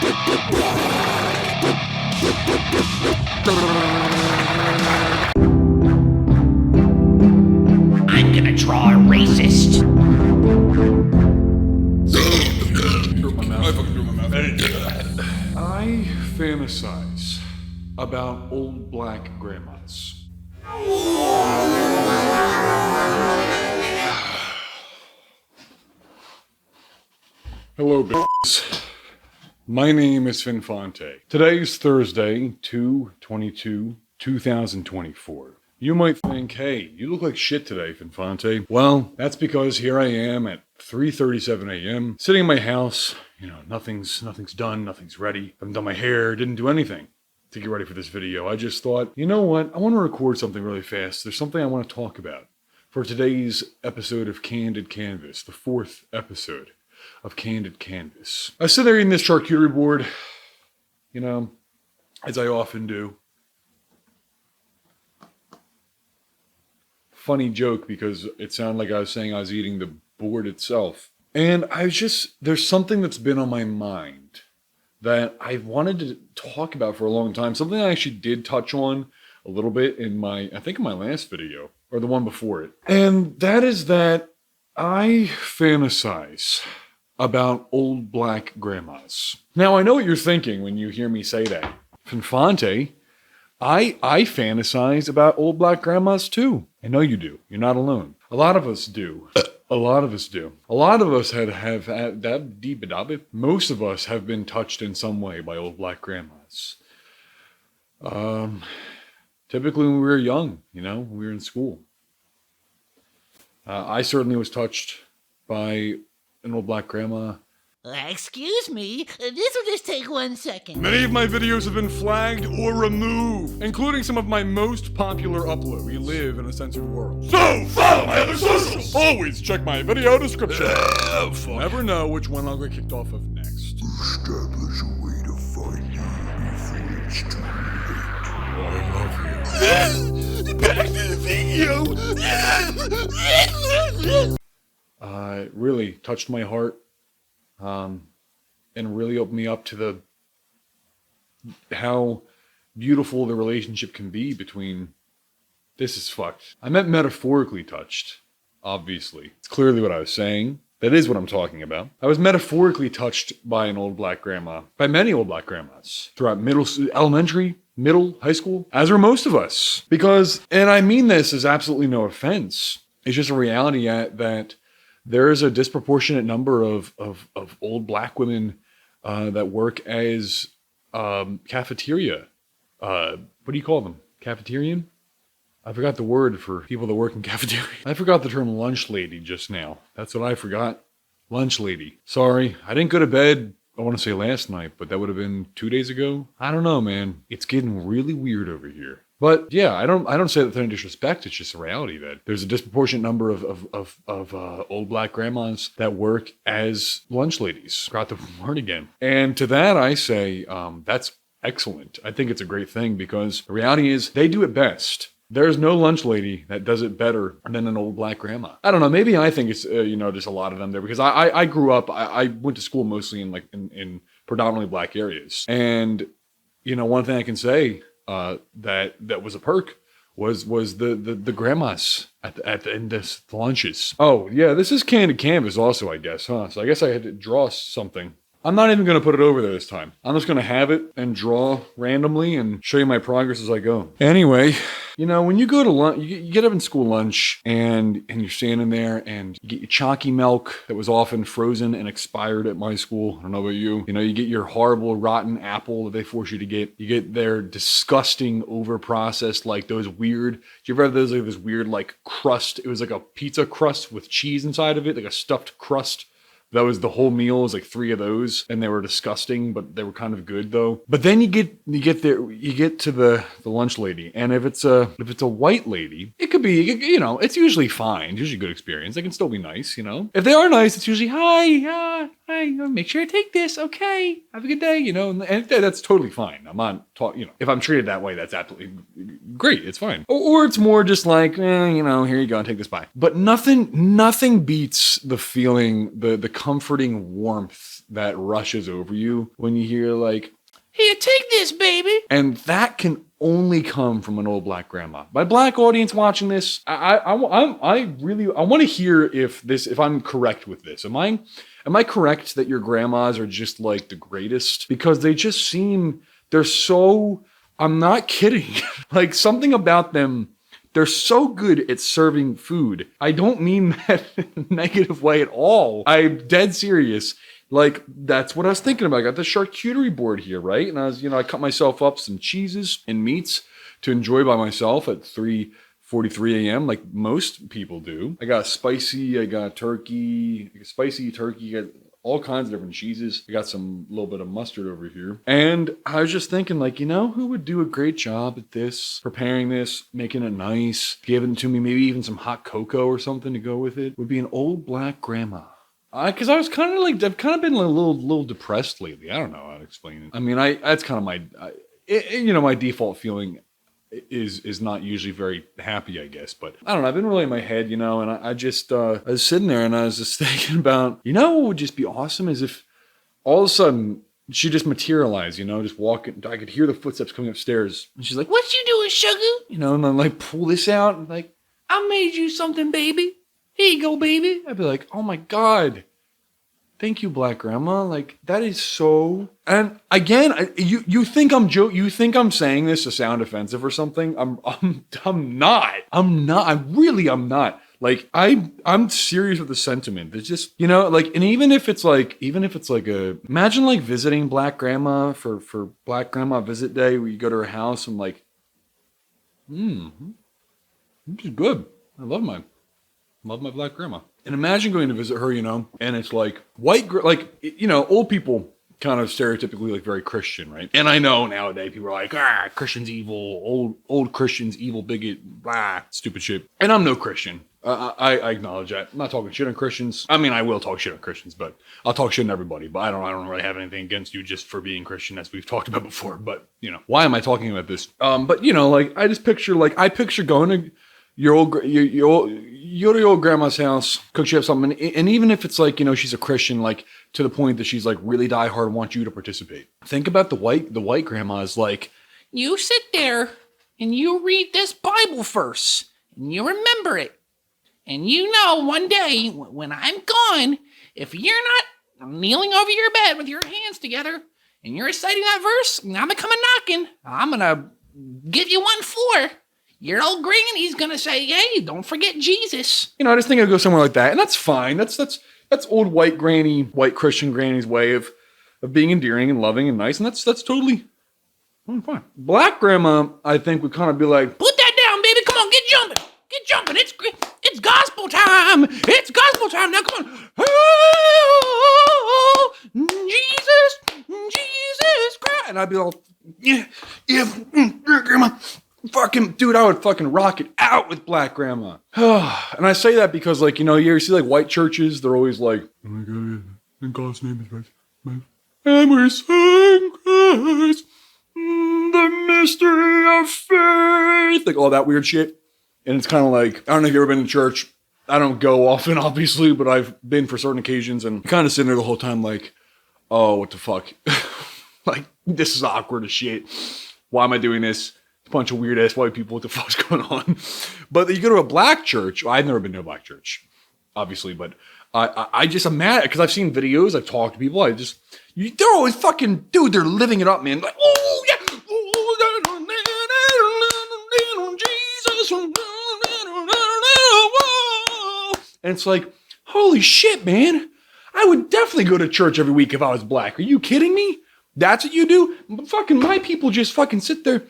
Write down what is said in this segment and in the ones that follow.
I'm gonna draw a racist. I fantasize about old black grandmas. Hello, bitches. My name is Finfante. Today's Thursday, 2/22/2024. You might think, hey, you look like shit today, Finfante. Well, that's because here I am at 3:37 a.m. sitting in my house. You know, nothing's done, nothing's ready. Haven't done my hair, didn't do anything to get ready for this video. I just thought, you know what? I want to record something really fast. There's something I want to talk about for today's episode of Candid Canvas, the 4th episode of Candid Canvas. I sit there eating this charcuterie board, you know, as I often do. Funny joke because it sounded like I was saying I was eating the board itself. And there's something that's been on my mind that I've wanted to talk about for a long time. Something I actually did touch on a little bit in my last video, or the one before it. And that is that I fantasize about old black grandmas. Now, I know what you're thinking when you hear me say that. Finfante, I fantasize about old black grandmas too. I know you do. You're not alone. A lot of us do. A lot of us do. A lot of us most of us have been touched in some way by old black grandmas. Typically when we were young, you know, when we were in school. I certainly was touched by an old black grandma. Excuse me, this will just take 1 second. Many of my videos have been flagged or removed, including some of my most popular uploads. We live in a censored world. So, follow my other socials! Always check my video description. Never know which one I'll get kicked off of next. Establish a way to find me before it's too late. I love you. Back to the video! It really touched my heart. And really opened me up to how beautiful the relationship can be between. This is fucked. I meant metaphorically touched, obviously. It's clearly what I was saying. That is what I'm talking about. I was metaphorically touched by an old black grandma, by many old black grandmas, throughout elementary, middle, high school, as were most of us. Because, and I mean this as absolutely no offense, it's just a reality that there is a disproportionate number of old black women that work as cafeteria. What do you call them? Cafeterian? I forgot the word for people that work in cafeteria. I forgot the term lunch lady just now. That's what I forgot. Lunch lady. Sorry, I didn't go to bed, I want to say last night, but that would have been 2 days ago. I don't know, man. It's getting really weird over here. But yeah, I don't say that with any disrespect. It's just a reality that there's a disproportionate number of old black grandmas that work as lunch ladies. Forgot the word again. And to that I say, that's excellent. I think it's a great thing because the reality is they do it best. There's no lunch lady that does it better than an old black grandma. I don't know. Maybe I think it's just a lot of them there because I grew up. I went to school mostly in predominantly black areas, and one thing I can say. That was a perk was the grandmas at the end of the lunches. Oh yeah, this is Candid Canvas also, I guess, huh? So I guess I had to draw something. I'm not even going to put it over there this time. I'm just going to have it and draw randomly and show you my progress as I go. Anyway, when you go to lunch, you get up in school lunch and you're standing there and you get your chalky milk that was often frozen and expired at my school. I don't know about you. You get your horrible rotten apple that they force you to get. You get their disgusting over-processed, like those weird, do you ever have those, like this weird like crust? It was like a pizza crust with cheese inside of it, like a stuffed crust. That was the whole meal. It was like 3 of those, and they were disgusting, but they were kind of good though. But then you get to the lunch lady, and if it's a white lady, it could be it's usually fine. It's usually a good experience. They can still be nice, If they are nice, it's usually hi, make sure I take this. Okay, have a good day, and that's totally fine. I'm not if I'm treated that way, that's absolutely great. It's fine. Or it's more just like, here you go, take this by. But nothing beats the feeling, the comforting warmth that rushes over you when you hear like, Here, take this, baby. and that can only come from an old black grandma. My black audience watching this, I want to hear if I'm correct with this. Am I correct that your grandmas are just like the greatest? Because they just seem, they're so, I'm not kidding. Like something about them, they're so good at serving food. I don't mean that in a negative way at all. I'm dead serious. Like, that's what I was thinking about. I got the charcuterie board here, right? And I cut myself up some cheeses and meats to enjoy by myself at 3:43 a.m. like most people do. I got spicy, I got turkey, got all kinds of different cheeses. I got some little bit of mustard over here. And I was just thinking, like, who would do a great job at this, preparing this, making it nice, giving it to me, maybe even some hot cocoa or something to go with it, would be an old black grandma. Because I was kind of like, I've kind of been a little depressed lately. I don't know how to explain it. I mean, that's kind of my default feeling is not usually very happy, I guess. But I don't know. I've been really in my head, and I just, I was sitting there and I was just thinking about, what would just be awesome is if all of a sudden she just materialized, just walking. I could hear the footsteps coming upstairs. And she's like, What you doing, sugar? And then like pull this out and like, I made you something, baby. Here you go, baby. I'd be like, oh my God. Thank you, Black Grandma. Like, that is so... And again, you think I'm you think I'm saying this to sound offensive or something? I'm not. I'm not. Like, I'm serious with the sentiment. It's just, like, and even if it's like imagine like visiting Black Grandma for Black Grandma visit day where you go to her house and like, this is good. I love my Black Grandma. And imagine going to visit her, and it's like old people kind of stereotypically like very Christian, right? And I know nowadays people are like, Christian's evil, old Christian's evil, bigot, blah, stupid shit. And I'm no Christian. I acknowledge that. I'm not talking shit on Christians. I mean, I will talk shit on Christians, but I'll talk shit on everybody. But I don't really have anything against you just for being Christian, as we've talked about before. But why am I talking about this? But like I picture going to you go to your old grandma's house, cook you up something, and even if it's like, she's a Christian, like to the point that she's like really diehard and wants you to participate. Think about the white grandma is like, You sit there and you read this Bible verse and you remember it. And one day when I'm gone, if you're not kneeling over your bed with your hands together and you're reciting that verse, I'm going to come knocking. I'm going to give you one floor. Your old granny's gonna say, hey, don't forget Jesus. I just think I'd go somewhere like that. And that's fine. That's old white Christian granny's way of being endearing and loving and nice. And that's totally fine. Black grandma, I think, would kind of be like, put that down, baby. Come on, get jumping. Get jumping. It's gospel time. It's gospel time. Now come on. Oh, Jesus Christ. And I'd be all, yeah, grandma. Fucking dude, I would fucking rock it out with Black Grandma. And I say that because, like, you ever see like white churches, they're always like, oh my God, in God's name is right. And we sing Christ, the mystery of faith, like all that weird shit. And it's kind of like, I don't know if you've ever been in church. I don't go often, obviously, but I've been for certain occasions, and kind of sitting there the whole time like, oh, what the fuck? Like, this is awkward as shit. Why am I doing this? Bunch of weird ass white people. What the fuck's going on? But you go to a black church. I've never been to a black church, obviously, but I just am mad because I've seen videos. I've talked to people. They're always fucking, dude. They're living it up, man. Like, oh yeah, Jesus, and it's like, holy shit, man. I would definitely go to church every week if I was black. Are you kidding me? That's what you do? Fucking my people just fucking sit there.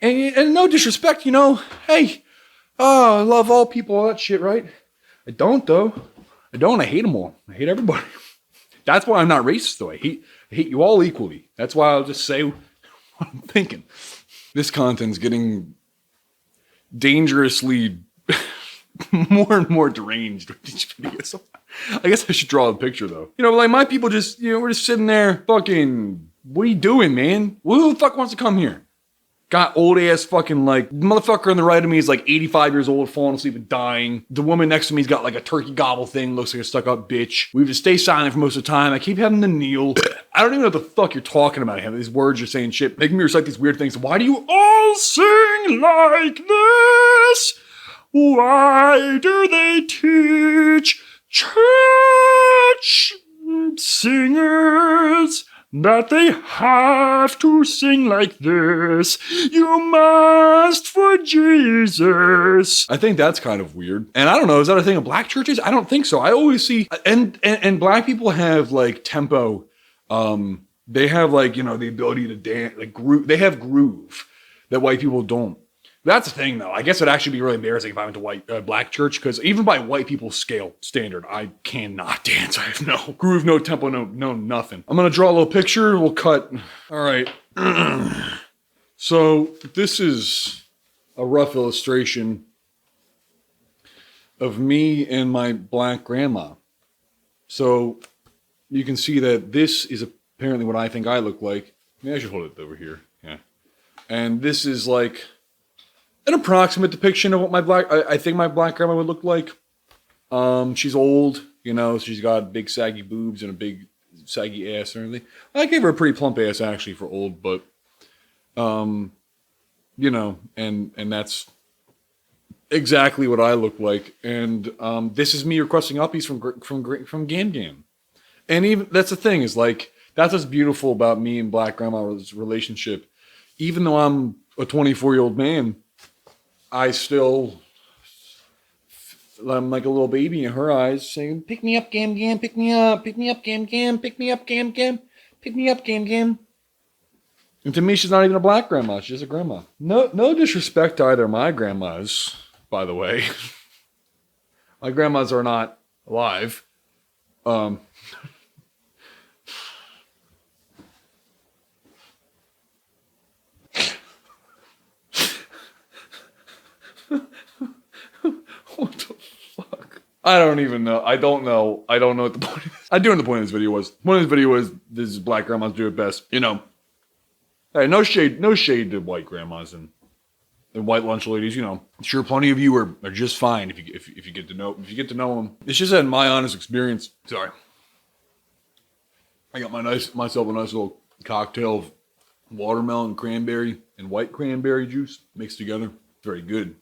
And no disrespect, hey, I love all people, all that shit, right? I don't, though. I don't. I hate them all. I hate everybody. That's why I'm not racist, though. I hate you all equally. That's why I'll just say what I'm thinking. This content's getting dangerously more and more deranged with each video. So I guess I should draw a picture, though. Like my people just, we're just sitting there fucking, what are you doing, man? Who the fuck wants to come here? got old ass fucking like, motherfucker on the right of me is like 85 years old, falling asleep and dying. The woman next to me's got like a turkey gobble thing, looks like a stuck up bitch. We have to stay silent for most of the time. I keep having to kneel. I don't even know what the fuck you're talking about. These words you're saying shit, making me recite these weird things. Why do you all sing like this? Why do they teach church singers that they have to sing like this? You must for Jesus. I think that's kind of weird. And I don't know, is that a thing of black churches? I don't think so. I always see, and black people have like tempo. They have like, you know, the ability to dance, like groove. They have groove that white people don't. That's the thing, though. I guess it'd actually be really embarrassing if I went to black church, because even by white people's scale standard, I cannot dance. I have no groove, no tempo, no nothing. I'm gonna draw a little picture. We'll cut. All right. So this is a rough illustration of me and my black grandma. So you can see that this is apparently what I think I look like. Maybe I should hold it over here. Yeah. And this is like an approximate depiction of what I think my black grandma would look like. She's old, you know, she's got big saggy boobs and a big saggy ass and everything. I gave her a pretty plump ass actually for old, but you know, and that's exactly what I look like. And this is me requesting uppies from Gam Gam. And even that's the thing, is like, that's what's beautiful about me and black grandma's relationship. Even though I'm a 24-year-old man, I'm like a little baby in her eyes, saying, "Pick me up, Gam Gam, pick me up, Gam Gam, pick me up, Gam Gam, pick me up, Gam Gam." And to me, she's not even a black grandma; she's just a grandma. No disrespect to either of my grandmas, by the way. My grandmas are not alive. What the fuck? I don't even know. I don't know what the point is. I do know what the point of this video was. The point of this video was, this is black grandmas do it best. You know. Hey, no shade to white grandmas and white lunch ladies, you know. Sure, plenty of you are just fine if you get to know them. It's just that in my honest experience, sorry. I got myself a nice little cocktail of watermelon, cranberry, and white cranberry juice mixed together. Very good.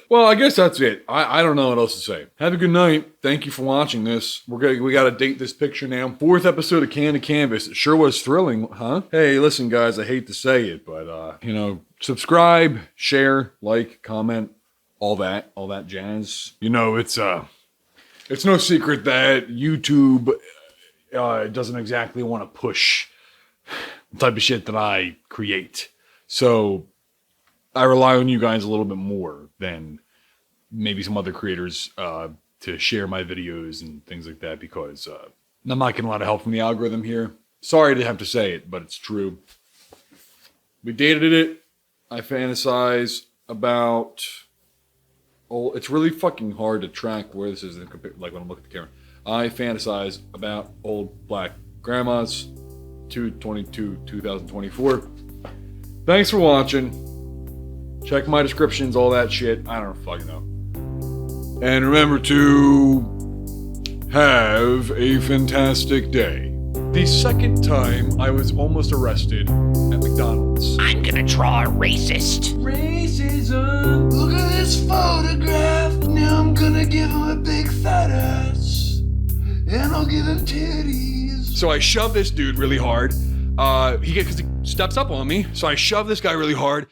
Well, I guess that's it. I don't know what else to say. Have a good night. Thank you for watching this. We got to date this picture now. 4th episode of Candid Canvas. It sure was thrilling, huh? Hey, listen, guys, I hate to say it, but, you know, subscribe, share, like, comment, all that jazz. You know, it's no secret that YouTube doesn't exactly want to push the type of shit that I create. So I rely on you guys a little bit more than maybe some other creators to share my videos and things like that, because I'm not getting a lot of help from the algorithm here. Sorry to have to say it, but it's true. We dated it. I fantasize about... Oh, it's really fucking hard to track where this is, like when I'm looking at the camera. I fantasize about old black grandmas. 2/22/2024. Thanks for watching. Check my descriptions, all that shit. I don't fucking know. And remember to have a fantastic day. The second time I was almost arrested at McDonald's. I'm gonna draw a racist. Racism. Look at this photograph. Now I'm gonna give him a big fat ass. And I'll give him titties. So I shoved this dude really hard. Because he steps up on me. So I shoved this guy really hard.